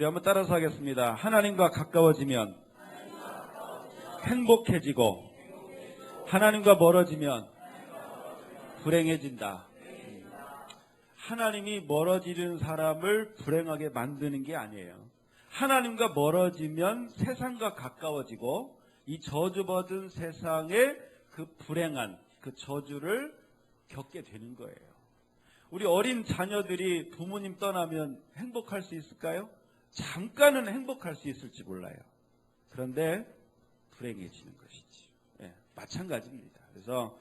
우리 한번 따라서 하겠습니다. 하나님과 가까워지면 행복해지고 하나님과 멀어지면 불행해진다. 하나님이 멀어지는 사람을 불행하게 만드는 게 아니에요. 하나님과 멀어지면 세상과 가까워지고 이 저주받은 세상의 그 불행한 그 저주를 겪게 되는 거예요. 우리 어린 자녀들이 부모님 떠나면 행복할 수 있을까요? 잠깐은 행복할 수 있을지 몰라요. 그런데 불행해지는 것이지. 네, 마찬가지입니다. 그래서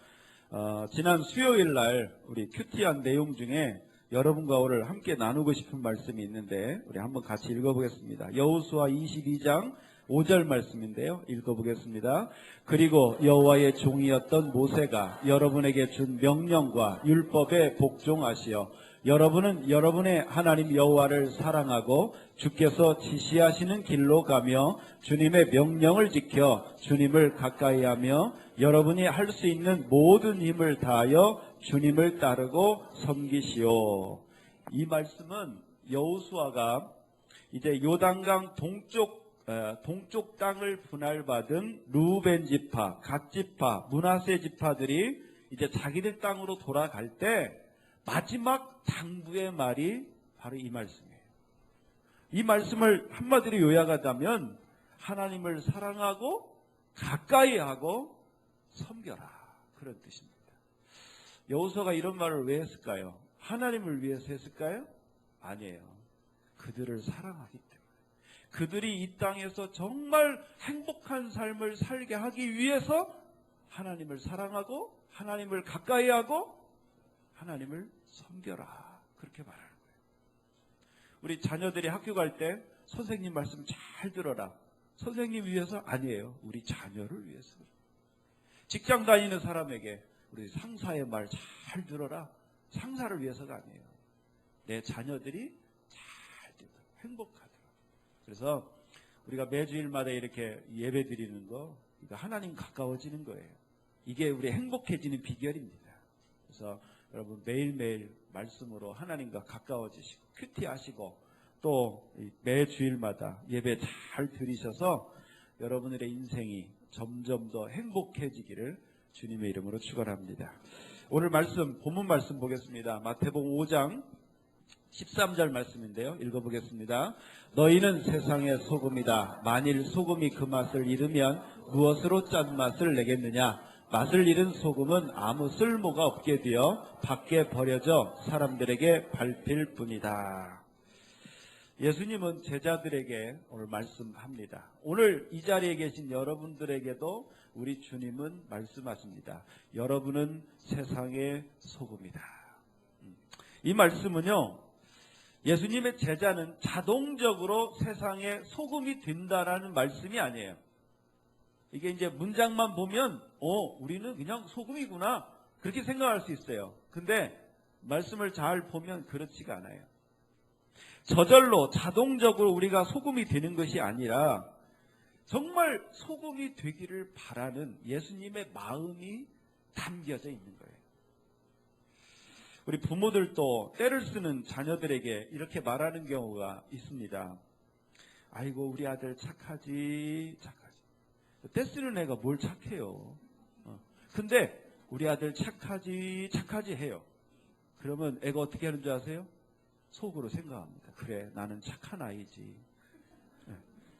지난 수요일 날 우리 큐티한 내용 중에 여러분과 오늘 함께 나누고 싶은 말씀이 있는데 우리 한번 같이 읽어보겠습니다. 여호수아 22장 5절 말씀인데요. 읽어보겠습니다. 그리고 여호와의 종이었던 모세가 여러분에게 준 명령과 율법에 복종하시어 여러분은 여러분의 하나님 여호와를 사랑하고 주께서 지시하시는 길로 가며 주님의 명령을 지켜 주님을 가까이하며 여러분이 할 수 있는 모든 힘을 다하여 주님을 따르고 섬기시오. 이 말씀은 여호수아가 이제 요단강 동쪽 땅을 분할받은 루벤 지파, 갓 지파, 므낫세 지파들이 이제 자기들 땅으로 돌아갈 때 마지막 당부의 말이 바로 이 말씀이에요. 이 말씀을 한마디로 요약하자면 하나님을 사랑하고 가까이 하고 섬겨라, 그런 뜻입니다. 여호수아가 이런 말을 왜 했을까요? 하나님을 위해서 했을까요? 아니에요. 그들을 사랑하기 때문에. 그들이 이 땅에서 정말 행복한 삶을 살게 하기 위해서 하나님을 사랑하고 하나님을 가까이 하고 하나님을 섬겨라, 그렇게 말하는 거예요. 우리 자녀들이 학교 갈 때 선생님 말씀 잘 들어라. 선생님 위해서 아니에요. 우리 자녀를 위해서. 직장 다니는 사람에게 우리 상사의 말 잘 들어라. 상사를 위해서가 아니에요. 내 자녀들이 잘 듣고 행복하더라. 그래서 우리가 매주일마다 이렇게 예배 드리는 거, 이거 하나님 가까워지는 거예요. 이게 우리 행복해지는 비결입니다. 그래서 여러분 매일매일 말씀으로 하나님과 가까워지시고 큐티하시고 또 매주일마다 예배 잘 드리셔서 여러분들의 인생이 점점 더 행복해지기를 주님의 이름으로 축원합니다. 오늘 말씀, 본문 말씀 보겠습니다. 마태복음 5장 13절 말씀인데요. 읽어보겠습니다. 너희는 세상의 소금이다. 만일 소금이 그 맛을 잃으면 무엇으로 짠맛을 내겠느냐? 맛을 잃은 소금은 아무 쓸모가 없게 되어 밖에 버려져 사람들에게 밟힐 뿐이다. 예수님은 제자들에게 오늘 말씀합니다. 오늘 이 자리에 계신 여러분들에게도 우리 주님은 말씀하십니다. 여러분은 세상의 소금이다. 이 말씀은요, 예수님의 제자는 자동적으로 세상의 소금이 된다라는 말씀이 아니에요. 이게 이제 문장만 보면 우리는 그냥 소금이구나, 그렇게 생각할 수 있어요. 근데 말씀을 잘 보면 그렇지가 않아요. 저절로 자동적으로 우리가 소금이 되는 것이 아니라 정말 소금이 되기를 바라는 예수님의 마음이 담겨져 있는 거예요. 우리 부모들도 때를 쓰는 자녀들에게 이렇게 말하는 경우가 있습니다. 아이고 우리 아들 착하지. 때 쓰는 애가 뭘 착해요. 근데 우리 아들 착하지 해요. 그러면 애가 어떻게 하는 줄 아세요? 속으로 생각합니다. 그래, 나는 착한 아이지.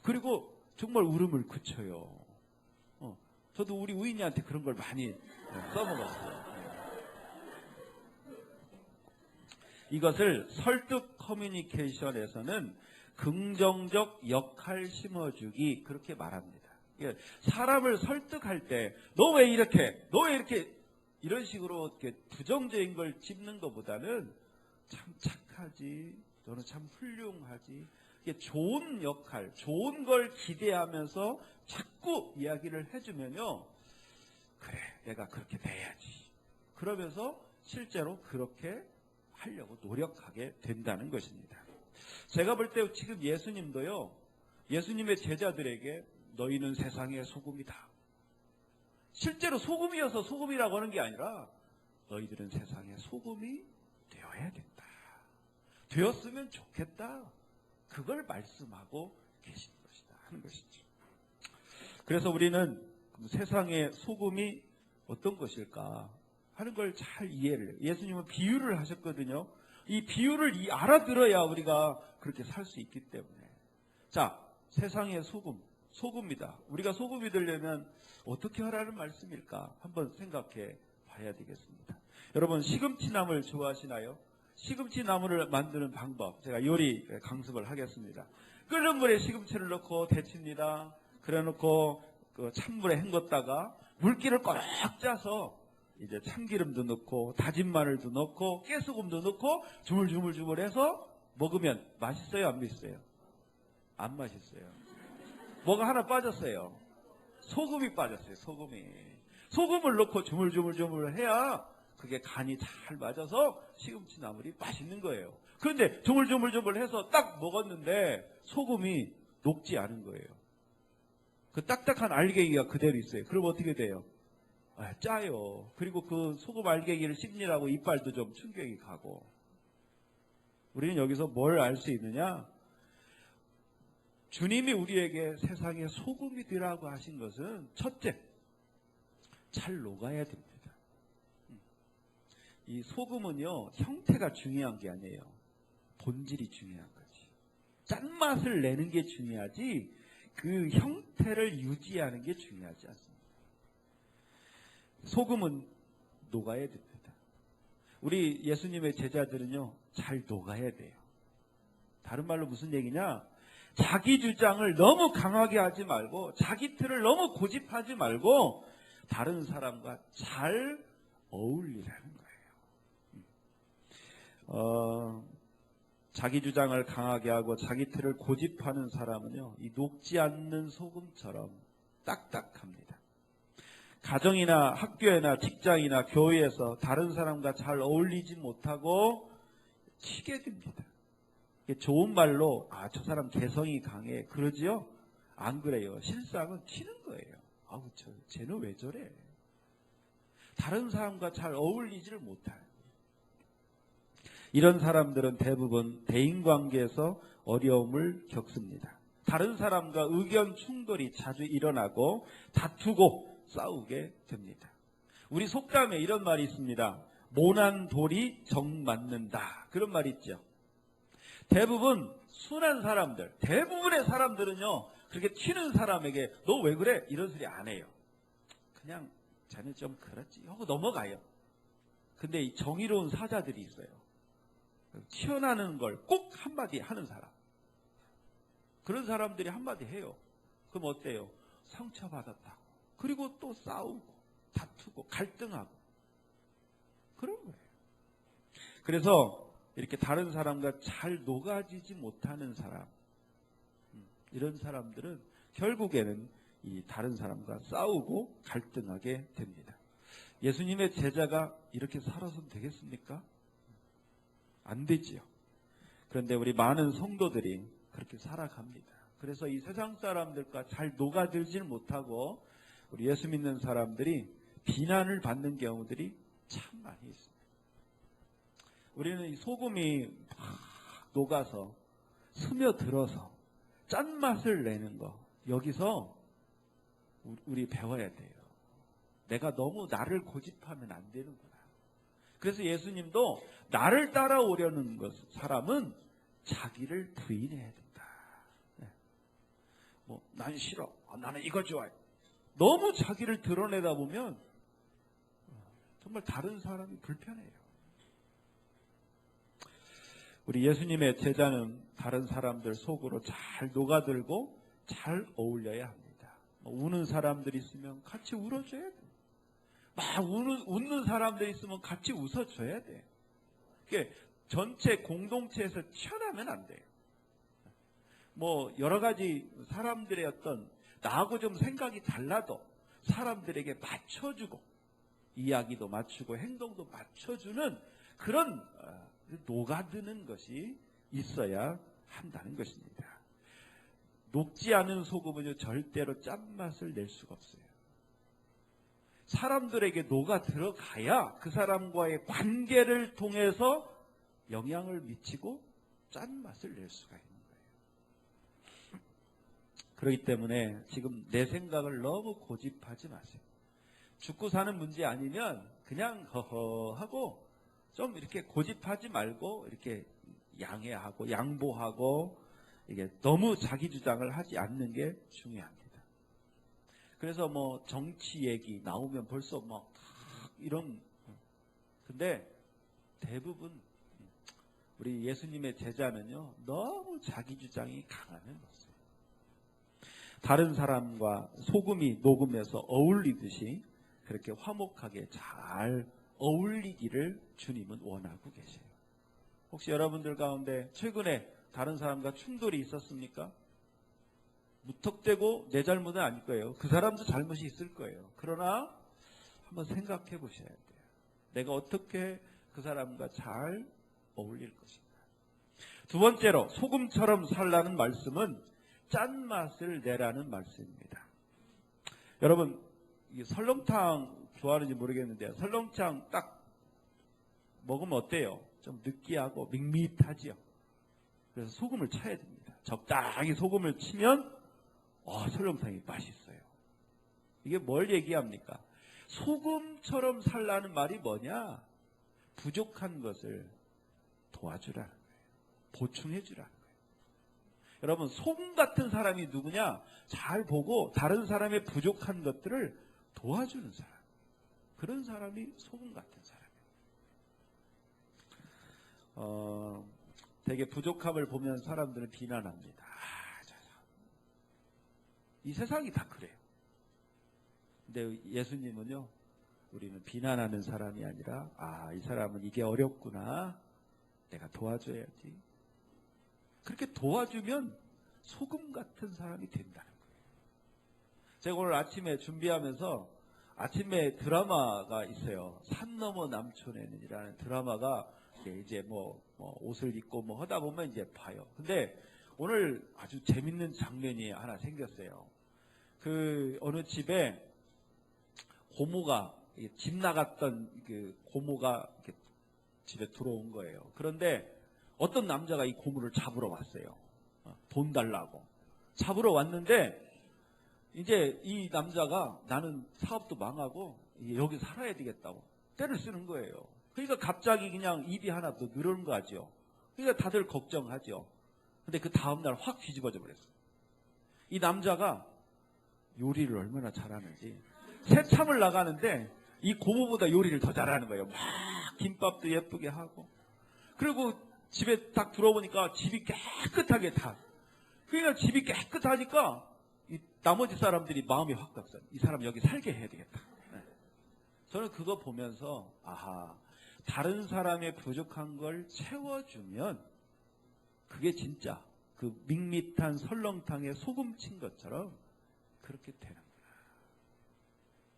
그리고 정말 울음을 그쳐요. 저도 우리 우인이한테 그런 걸 많이 써먹었어요. 이것을 설득 커뮤니케이션에서는 긍정적 역할 심어주기, 그렇게 말합니다. 사람을 설득할 때 너 왜 이렇게 이런 식으로 이렇게 부정적인 걸 짚는 것보다는 참 착하지, 너는 참 훌륭하지, 이게 좋은 역할, 좋은 걸 기대하면서 자꾸 이야기를 해주면요, 그래 내가 그렇게 돼야지, 그러면서 실제로 그렇게 하려고 노력하게 된다는 것입니다. 제가 볼 때 지금 예수님도요, 예수님의 제자들에게 너희는 세상의 소금이다, 실제로 소금이어서 소금이라고 하는 게 아니라 너희들은 세상의 소금이 되어야 된다, 되었으면 좋겠다, 그걸 말씀하고 계신 것이다 하는 것이죠. 그래서 우리는 세상의 소금이 어떤 것일까 하는 걸 잘 이해를 해요. 예수님은 비유를 하셨거든요. 이 비유를 알아들어야 우리가 그렇게 살 수 있기 때문에. 자, 세상의 소금이다. 우리가 소금이 되려면 어떻게 하라는 말씀일까? 한번 생각해 봐야 되겠습니다. 여러분, 시금치나물 좋아하시나요? 시금치나물을 만드는 방법, 제가 요리 강습을 하겠습니다. 끓는 물에 시금치를 넣고 데칩니다. 그래 놓고 그 찬물에 헹궜다가 물기를 꽉 짜서 이제 참기름도 넣고 다진 마늘도 넣고 깨소금도 넣고 주물주물주물해서 먹으면 맛있어요, 안 맛있어요? 안 맛있어요. 뭐가 하나 빠졌어요. 소금이 빠졌어요. 소금을 넣고 주물주물주물 해야 그게 간이 잘 맞아서 시금치 나물이 맛있는 거예요. 그런데 주물주물주물 해서 딱 먹었는데 소금이 녹지 않은 거예요. 그 딱딱한 알갱이가 그대로 있어요. 그럼 어떻게 돼요? 짜요. 그리고 그 소금 알갱이를 씹느라고 이빨도 좀 충격이 가고. 우리는 여기서 뭘 알 수 있느냐? 주님이 우리에게 세상의 소금이 되라고 하신 것은 첫째, 잘 녹아야 됩니다. 이 소금은요, 형태가 중요한 게 아니에요. 본질이 중요한 거지. 짠맛을 내는 게 중요하지 그 형태를 유지하는 게 중요하지 않습니다. 소금은 녹아야 됩니다. 우리 예수님의 제자들은요, 잘 녹아야 돼요. 다른 말로 무슨 얘기냐? 자기 주장을 너무 강하게 하지 말고 자기 틀을 너무 고집하지 말고 다른 사람과 잘 어울리라는 거예요. 자기 주장을 강하게 하고 자기 틀을 고집하는 사람은요, 이 녹지 않는 소금처럼 딱딱합니다. 가정이나 학교나 직장이나 교회에서 다른 사람과 잘 어울리지 못하고 튀게 됩니다. 좋은 말로 저 사람 개성이 강해 그러지요? 안 그래요. 실상은 튀는 거예요. 쟤는 왜 저래? 다른 사람과 잘 어울리지를 못해요. 이런 사람들은 대부분 대인관계에서 어려움을 겪습니다. 다른 사람과 의견 충돌이 자주 일어나고 다투고 싸우게 됩니다. 우리 속담에 이런 말이 있습니다. 모난 돌이 정 맞는다. 그런 말이 있죠. 대부분 순한 사람들, 대부분의 사람들은요, 그렇게 튀는 사람에게 너 왜 그래? 이런 소리 안 해요. 그냥 자네 좀 그렇지 하고 넘어가요. 근데 이 정의로운 사자들이 있어요. 튀어나오는 걸 꼭 한마디 하는 사람. 그런 사람들이 한마디 해요. 그럼 어때요? 상처받았다고. 그리고 또 싸우고 다투고 갈등하고 그런 거예요. 그래서 이렇게 다른 사람과 잘 녹아지지 못하는 사람, 이런 사람들은 결국에는 이 다른 사람과 싸우고 갈등하게 됩니다. 예수님의 제자가 이렇게 살아서는 되겠습니까? 안 되지요. 그런데 우리 많은 성도들이 그렇게 살아갑니다. 그래서 이 세상 사람들과 잘 녹아들질 못하고 우리 예수 믿는 사람들이 비난을 받는 경우들이 참 많이 있습니다. 우리는 이 소금이 막 녹아서 스며들어서 짠맛을 내는 거, 여기서 우리 배워야 돼요. 내가 너무 나를 고집하면 안 되는구나. 그래서 예수님도 나를 따라오려는 사람은 자기를 부인해야 된다. 난 싫어. 나는 이거 좋아해. 너무 자기를 드러내다 보면 정말 다른 사람이 불편해요. 우리 예수님의 제자는 다른 사람들 속으로 잘 녹아들고 잘 어울려야 합니다. 우는 사람들이 있으면 같이 울어줘야 돼. 막 웃는 사람들이 있으면 같이 웃어줘야 돼. 그게 전체 공동체에서 튀어나오면 안 돼요. 여러 가지 사람들의 어떤 나하고 좀 생각이 달라도 사람들에게 맞춰주고 이야기도 맞추고 행동도 맞춰주는 그런 녹아드는 것이 있어야 한다는 것입니다. 녹지 않은 소금은요, 절대로 짠맛을 낼 수가 없어요. 사람들에게 녹아 들어가야 그 사람과의 관계를 통해서 영향을 미치고 짠맛을 낼 수가 있는 거예요. 그렇기 때문에 지금 내 생각을 너무 고집하지 마세요. 죽고 사는 문제 아니면 그냥 허허하고 좀 이렇게 고집하지 말고 이렇게 양해하고 양보하고 이게 너무 자기 주장을 하지 않는 게 중요합니다. 그래서 뭐 정치 얘기 나오면 벌써 막 이런, 근데 대부분 우리 예수님의 제자는요 너무 자기 주장이 강하면 없어요. 다른 사람과 소금이 녹으면서 어울리듯이 그렇게 화목하게 잘 어울리기를 주님은 원하고 계세요. 혹시 여러분들 가운데 최근에 다른 사람과 충돌이 있었습니까? 무턱대고 내 잘못은 아닐 거예요. 그 사람도 잘못이 있을 거예요. 그러나 한번 생각해 보셔야 돼요. 내가 어떻게 그 사람과 잘 어울릴 것인가. 두 번째로 소금처럼 살라는 말씀은 짠맛을 내라는 말씀입니다. 여러분 설렁탕 좋아하는지 모르겠는데 설렁탕 딱 먹으면 어때요? 좀 느끼하고 밋밋하지요. 그래서 소금을 쳐야 됩니다. 적당히 소금을 치면 설렁탕이 맛있어요. 이게 뭘 얘기합니까? 소금처럼 살라는 말이 뭐냐? 부족한 것을 도와주라는 거예요. 보충해 주라는 거예요. 여러분 소금 같은 사람이 누구냐? 잘 보고 다른 사람의 부족한 것들을 도와주는 사람. 그런 사람이 소금 같은 사람이에요. 되게 부족함을 보면 사람들은 비난합니다. 이 세상이 다 그래요. 근데 예수님은요, 우리는 비난하는 사람이 아니라 이 사람은 이게 어렵구나. 내가 도와줘야지. 그렇게 도와주면 소금 같은 사람이 된다는 거예요. 제가 오늘 아침에 준비하면서 아침에 드라마가 있어요. 산 너머 남촌에는이라는 드라마가 이제 뭐 옷을 입고 뭐 하다 보면 이제 봐요. 근데 오늘 아주 재밌는 장면이 하나 생겼어요. 그 어느 집에 고모가 집 나갔던 그 고모가 이렇게 집에 들어온 거예요. 그런데 어떤 남자가 이 고모를 잡으러 왔어요. 돈 달라고 잡으러 왔는데 이제 이 남자가 나는 사업도 망하고 여기 살아야 되겠다고 때를 쓰는 거예요. 그러니까 갑자기 그냥 입이 하나 더 늘은 거죠. 그러니까 다들 걱정하죠. 근데 그 다음날 확 뒤집어져 버렸어요. 이 남자가 요리를 얼마나 잘하는지 새참을 나가는데 이 고모보다 요리를 더 잘하는 거예요. 막 김밥도 예쁘게 하고 그리고 집에 딱 들어보니까 집이 깨끗하게 다. 그러니까 집이 깨끗하니까 이 나머지 사람들이 마음이 확 갔어요. 이 사람 여기 살게 해야 되겠다. 네. 저는 그거 보면서 다른 사람의 부족한 걸 채워주면 그게 진짜 그 밋밋한 설렁탕에 소금 친 것처럼 그렇게 되는구나.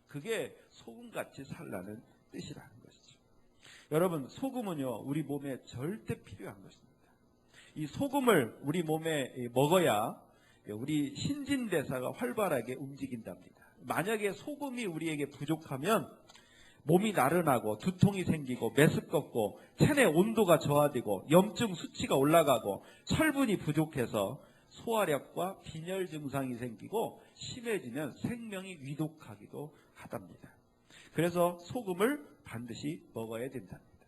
그게 소금같이 살라는 뜻이라는 것이죠. 여러분 소금은요 우리 몸에 절대 필요한 것입니다. 이 소금을 우리 몸에 먹어야 우리 신진대사가 활발하게 움직인답니다. 만약에 소금이 우리에게 부족하면 몸이 나른하고 두통이 생기고 메스껍고 체내 온도가 저하되고 염증 수치가 올라가고 철분이 부족해서 소화력과 빈혈 증상이 생기고 심해지면 생명이 위독하기도 하답니다. 그래서 소금을 반드시 먹어야 된답니다.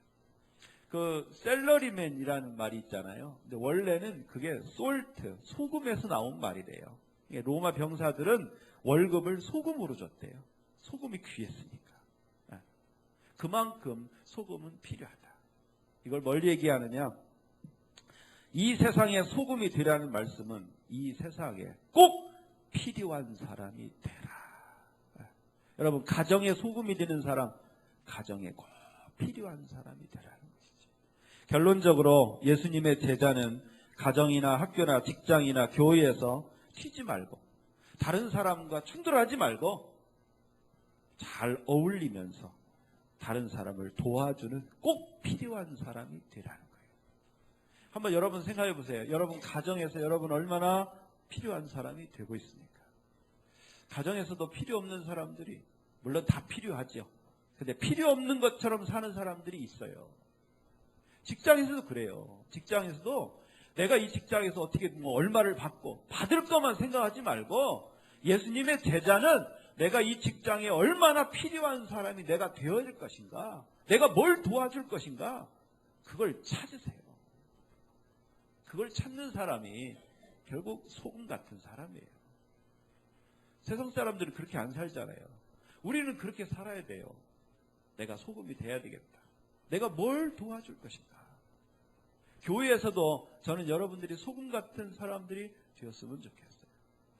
그 셀러리맨이라는 말이 있잖아요. 근데 원래는 그게 솔트, 소금에서 나온 말이래요. 로마 병사들은 월급을 소금으로 줬대요. 소금이 귀했으니까. 그만큼 소금은 필요하다. 이걸 뭘 얘기하느냐? 이 세상에 소금이 되라는 말씀은 이 세상에 꼭 필요한 사람이 되라. 여러분 가정에 소금이 되는 사람, 가정에 꼭 필요한 사람이 되라는 것이죠. 결론적으로 예수님의 제자는 가정이나 학교나 직장이나 교회에서 튀지 말고 다른 사람과 충돌하지 말고 잘 어울리면서 다른 사람을 도와주는 꼭 필요한 사람이 되라는 거예요. 한번 여러분 생각해 보세요. 여러분 가정에서 여러분 얼마나 필요한 사람이 되고 있습니까? 가정에서도 필요 없는 사람들이 물론 다 필요하죠. 근데 필요 없는 것처럼 사는 사람들이 있어요. 직장에서도 그래요. 직장에서도 내가 이 직장에서 어떻게 얼마를 받고 받을 것만 생각하지 말고 예수님의 제자는 내가 이 직장에 얼마나 필요한 사람이 내가 되어야 될 것인가, 내가 뭘 도와줄 것인가, 그걸 찾으세요. 그걸 찾는 사람이 결국 소금 같은 사람이에요. 세상 사람들은 그렇게 안 살잖아요. 우리는 그렇게 살아야 돼요. 내가 소금이 돼야 되겠다. 내가 뭘 도와줄 것인가. 교회에서도 저는 여러분들이 소금 같은 사람들이 되었으면 좋겠어요.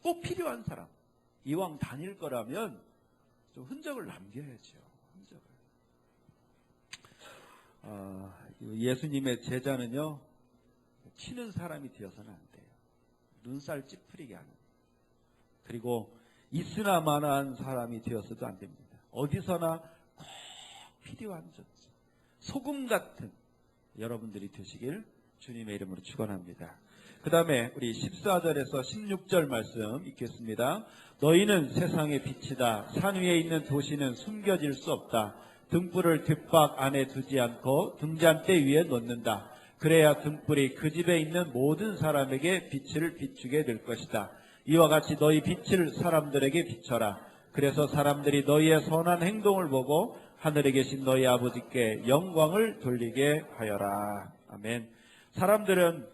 꼭 필요한 사람. 이왕 다닐 거라면 좀 흔적을 남겨야죠. 흔적을. 예수님의 제자는요, 치는 사람이 되어서는 안 돼요. 눈살 찌푸리게 하는. 그리고 있으나 마나한 사람이 되어서도 안 됩니다. 어디서나 꼭 필요한 존재, 소금 같은 여러분들이 되시길 주님의 이름으로 축원합니다. 그 다음에 우리 14절에서 16절 말씀 읽겠습니다. 너희는 세상의 빛이다. 산 위에 있는 도시는 숨겨질 수 없다. 등불을 뒷박 안에 두지 않고 등잔대 위에 놓는다. 그래야 등불이 그 집에 있는 모든 사람에게 빛을 비추게 될 것이다. 이와 같이 너희 빛을 사람들에게 비춰라. 그래서 사람들이 너희의 선한 행동을 보고 하늘에 계신 너희 아버지께 영광을 돌리게 하여라. 아멘. 사람들은,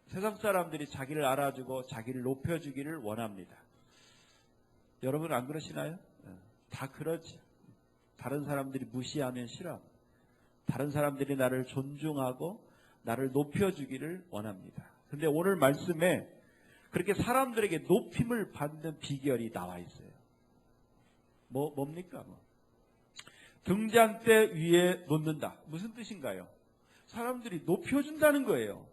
세상 사람들이 자기를 알아주고 자기를 높여주기를 원합니다. 여러분 안 그러시나요? 다 그러지. 다른 사람들이 무시하면 싫어. 다른 사람들이 나를 존중하고 나를 높여주기를 원합니다. 근데 오늘 말씀에 그렇게 사람들에게 높임을 받는 비결이 나와 있어요. 뭡니까? 등잔대 위에 놓는다. 무슨 뜻인가요? 사람들이 높여준다는 거예요.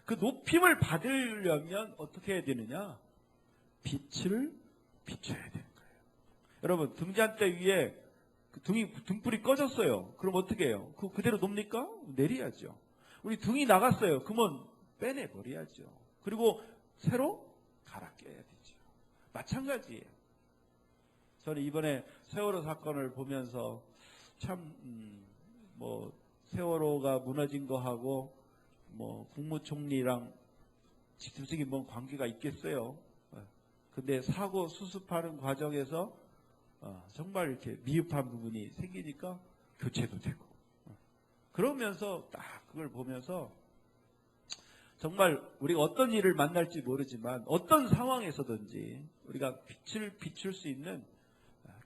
그 높임을 받으려면 어떻게 해야 되느냐? 빛을 비춰야 되는 거예요. 여러분, 등잔대 위에 등불이 꺼졌어요. 그럼 어떻게 해요? 그대로 놉니까? 내려야죠. 우리 등이 나갔어요. 그러면 빼내버려야죠. 그리고 새로 갈아 껴야 되죠. 마찬가지예요. 저는 이번에 세월호 사건을 보면서 참 세월호가 무너진 거하고 국무총리랑 직접적인 뭔 관계가 있겠어요. 근데 사고 수습하는 과정에서 정말 이렇게 미흡한 부분이 생기니까 교체도 되고, 그러면서 딱 그걸 보면서 정말 우리가 어떤 일을 만날지 모르지만 어떤 상황에서든지 우리가 빛을 비출 수 있는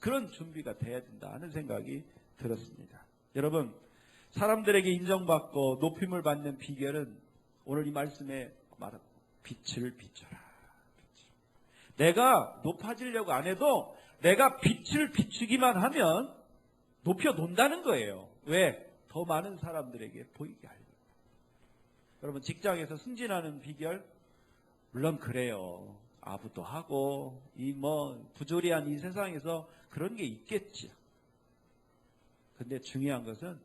그런 준비가 돼야 된다 하는 생각이 들었습니다. 여러분, 사람들에게 인정받고 높임을 받는 비결은 오늘 이 말씀에 말하고 빛을 비춰라. 내가 높아지려고 안 해도 내가 빛을 비추기만 하면 높여 놓는다는 거예요. 왜? 더 많은 사람들에게 보이게 하려고. 여러분, 직장에서 승진하는 비결, 물론 그래요. 아부도 하고 부조리한 이 세상에서 그런 게 있겠지. 근데 중요한 것은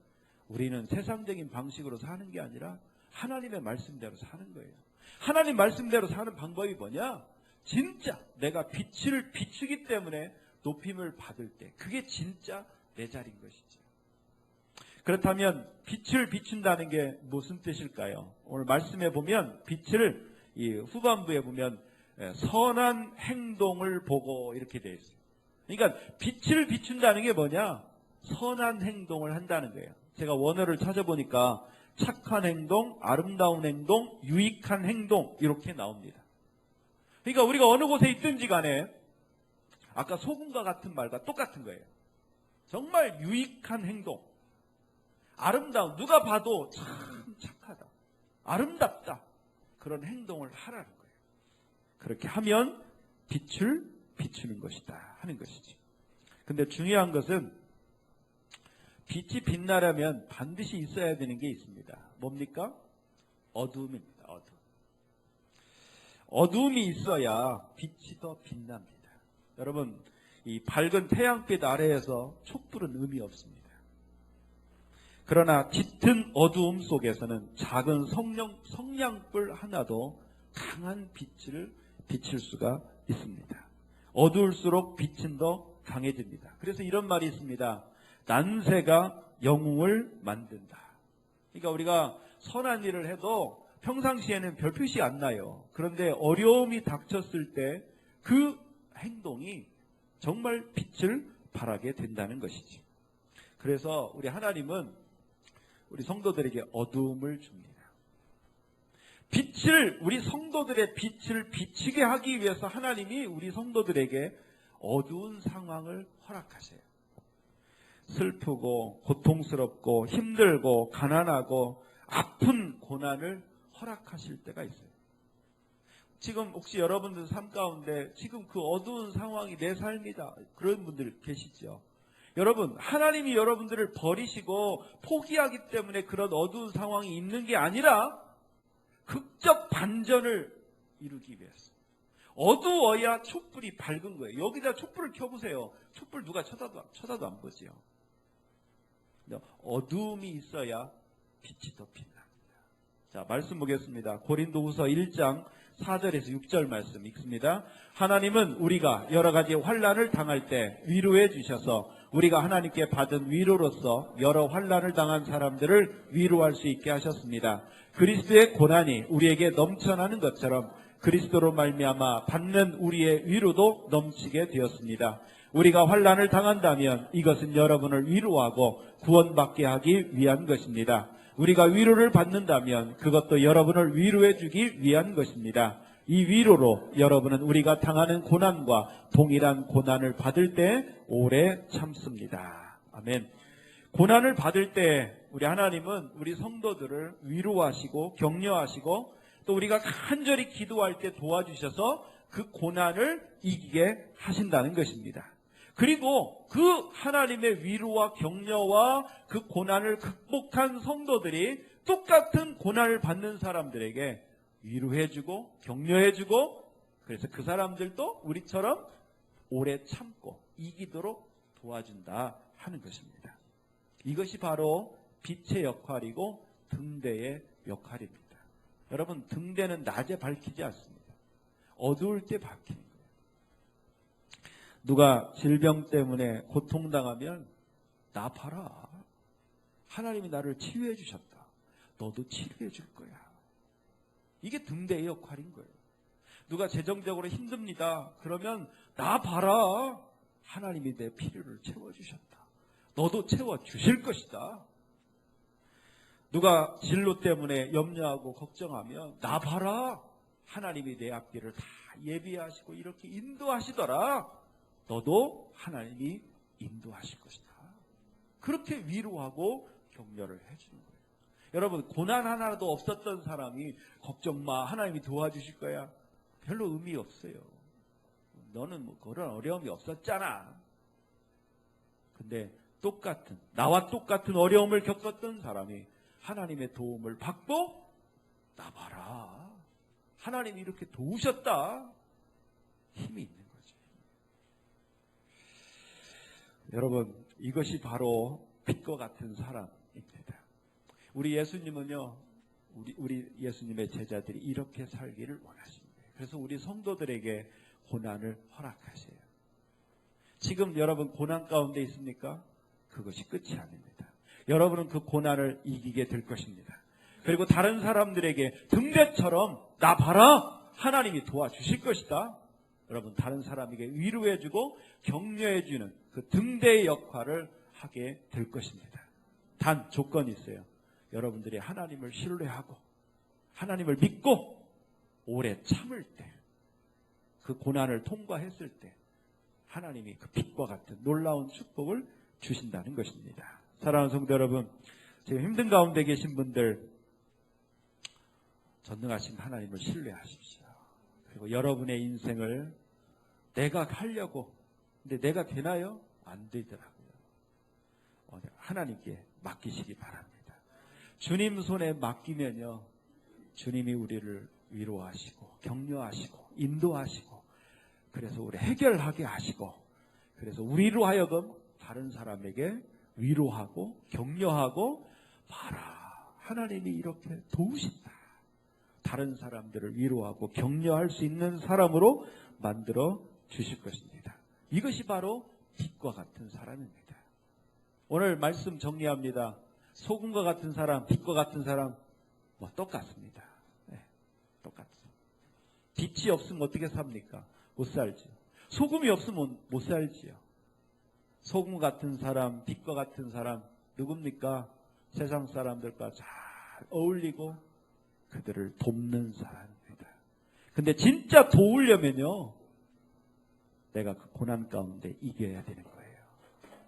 우리는 세상적인 방식으로 사는 게 아니라 하나님의 말씀대로 사는 거예요. 하나님 말씀대로 사는 방법이 뭐냐? 진짜 내가 빛을 비추기 때문에 높임을 받을 때 그게 진짜 내 자리인 것이죠. 그렇다면 빛을 비춘다는 게 무슨 뜻일까요? 오늘 말씀에 보면 빛을, 이 후반부에 보면 선한 행동을 보고 이렇게 되어 있어요. 그러니까 빛을 비춘다는 게 뭐냐? 선한 행동을 한다는 거예요. 제가 원어를 찾아보니까 착한 행동, 아름다운 행동, 유익한 행동 이렇게 나옵니다. 그러니까 우리가 어느 곳에 있든지 간에 아까 소금과 같은 말과 똑같은 거예요. 정말 유익한 행동, 아름다운, 누가 봐도 참 착하다, 아름답다, 그런 행동을 하라는 거예요. 그렇게 하면 빛을 비추는 것이다 하는 것이지. 근데 중요한 것은 빛이 빛나려면 반드시 있어야 되는 게 있습니다. 뭡니까? 어두움입니다. 어두움이 있어야 빛이 더 빛납니다. 여러분, 이 밝은 태양빛 아래에서 촛불은 의미 없습니다. 그러나 짙은 어두움 속에서는 작은 성냥불 하나도 강한 빛을 비칠 수가 있습니다. 어두울수록 빛은 더 강해집니다. 그래서 이런 말이 있습니다. 난세가 영웅을 만든다. 그러니까 우리가 선한 일을 해도 평상시에는 별 표시 안 나요. 그런데 어려움이 닥쳤을 때 그 행동이 정말 빛을 발하게 된다는 것이지. 그래서 우리 하나님은 우리 성도들에게 어두움을 줍니다. 우리 성도들의 빛을 비치게 하기 위해서 하나님이 우리 성도들에게 어두운 상황을 허락하세요. 슬프고 고통스럽고 힘들고 가난하고 아픈 고난을 허락하실 때가 있어요. 지금 혹시 여러분들 삶 가운데 지금 그 어두운 상황이 내 삶이다, 그런 분들 계시죠? 여러분, 하나님이 여러분들을 버리시고 포기하기 때문에 그런 어두운 상황이 있는 게 아니라 극적 반전을 이루기 위해서. 어두워야 촛불이 밝은 거예요. 여기다 촛불을 켜보세요. 촛불 누가 쳐다도 안 보지요. 어두움이 있어야 빛이 더 빛납니다. 자, 말씀 보겠습니다. 고린도후서 1장 4절에서 6절 말씀 읽습니다. 하나님은 우리가 여러 가지 환난을 당할 때 위로해 주셔서 우리가 하나님께 받은 위로로서 여러 환난을 당한 사람들을 위로할 수 있게 하셨습니다. 그리스도의 고난이 우리에게 넘쳐나는 것처럼 그리스도로 말미암아 받는 우리의 위로도 넘치게 되었습니다. 우리가 환난을 당한다면 이것은 여러분을 위로하고 구원받게 하기 위한 것입니다. 우리가 위로를 받는다면 그것도 여러분을 위로해 주기 위한 것입니다. 이 위로로 여러분은 우리가 당하는 고난과 동일한 고난을 받을 때 오래 참습니다. 아멘. 고난을 받을 때 우리 하나님은 우리 성도들을 위로하시고 격려하시고 또 우리가 간절히 기도할 때 도와주셔서 그 고난을 이기게 하신다는 것입니다. 그리고 그 하나님의 위로와 격려와 그 고난을 극복한 성도들이 똑같은 고난을 받는 사람들에게 위로해주고 격려해주고, 그래서 그 사람들도 우리처럼 오래 참고 이기도록 도와준다 하는 것입니다. 이것이 바로 빛의 역할이고 등대의 역할입니다. 여러분, 등대는 낮에 밝히지 않습니다. 어두울 때 밝히는 거예요. 누가 질병 때문에 고통당하면 나 봐라, 하나님이 나를 치유해 주셨다, 너도 치료해 줄 거야. 이게 등대의 역할인 거예요. 누가 재정적으로 힘듭니다. 그러면 나 봐라, 하나님이 내 필요를 채워주셨다, 너도 채워주실 것이다. 누가 진로 때문에 염려하고 걱정하면 나 봐라, 하나님이 내 앞길을 다 예비하시고 이렇게 인도하시더라, 너도 하나님이 인도하실 것이다. 그렇게 위로하고 격려를 해주는 거예요. 여러분, 고난 하나도 없었던 사람이 걱정 마, 하나님이 도와주실 거야, 별로 의미 없어요. 너는 뭐 그런 어려움이 없었잖아. 근데 나와 똑같은 어려움을 겪었던 사람이 하나님의 도움을 받고 나 봐라, 하나님이 이렇게 도우셨다, 힘이 있는 거죠. 여러분, 이것이 바로 빛과 같은 사람입니다. 우리 예수님은요, 우리 예수님의 제자들이 이렇게 살기를 원하십니다. 그래서 우리 성도들에게 고난을 허락하세요. 지금 여러분 고난 가운데 있습니까? 그것이 끝이 아닙니다. 여러분은 그 고난을 이기게 될 것입니다. 그리고 다른 사람들에게 등대처럼 나 봐라, 하나님이 도와주실 것이다, 여러분 다른 사람에게 위로해주고 격려해주는 그 등대의 역할을 하게 될 것입니다. 단 조건이 있어요. 여러분들이 하나님을 신뢰하고 하나님을 믿고 오래 참을 때, 그 고난을 통과했을 때 하나님이 그 빛과 같은 놀라운 축복을 주신다는 것입니다. 사랑하는 성도 여러분, 지금 힘든 가운데 계신 분들, 전능하신 하나님을 신뢰하십시오. 그리고 여러분의 인생을 내가 하려고, 근데 내가 되나요? 안 되더라고요. 하나님께 맡기시기 바랍니다. 주님 손에 맡기면요, 주님이 우리를 위로하시고 격려하시고 인도하시고, 그래서 우리 해결하게 하시고, 그래서 우리로 하여금 다른 사람에게 위로하고 격려하고, 봐라, 하나님이 이렇게 도우신다, 다른 사람들을 위로하고 격려할 수 있는 사람으로 만들어 주실 것입니다. 이것이 바로 빛과 같은 사람입니다. 오늘 말씀 정리합니다. 소금과 같은 사람, 빛과 같은 사람, 똑같습니다. 똑같이. 빛이 없으면 어떻게 삽니까? 못 살지. 소금이 없으면 못 살지요. 소금 같은 사람, 빛과 같은 사람 누굽니까? 세상 사람들과 잘 어울리고 그들을 돕는 사람입니다. 근데 진짜 도우려면요, 내가 그 고난 가운데 이겨야 되는 거예요.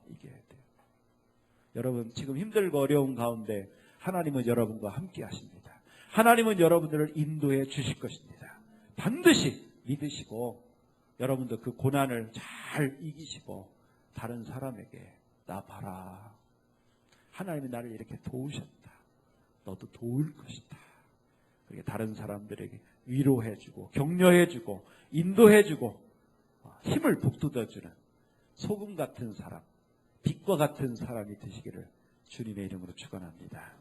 이겨야 돼요. 여러분, 지금 힘들고 어려운 가운데 하나님은 여러분과 함께 하십니다. 하나님은 여러분들을 인도해 주실 것입니다. 반드시 믿으시고 여러분도 그 고난을 잘 이기시고 다른 사람에게 나 봐라. 하나님이 나를 이렇게 도우셨다. 너도 도울 것이다. 그렇게 다른 사람들에게 위로해주고 격려해주고 인도해주고 힘을 북돋아주는 소금 같은 사람, 빛과 같은 사람이 되시기를 주님의 이름으로 축원합니다.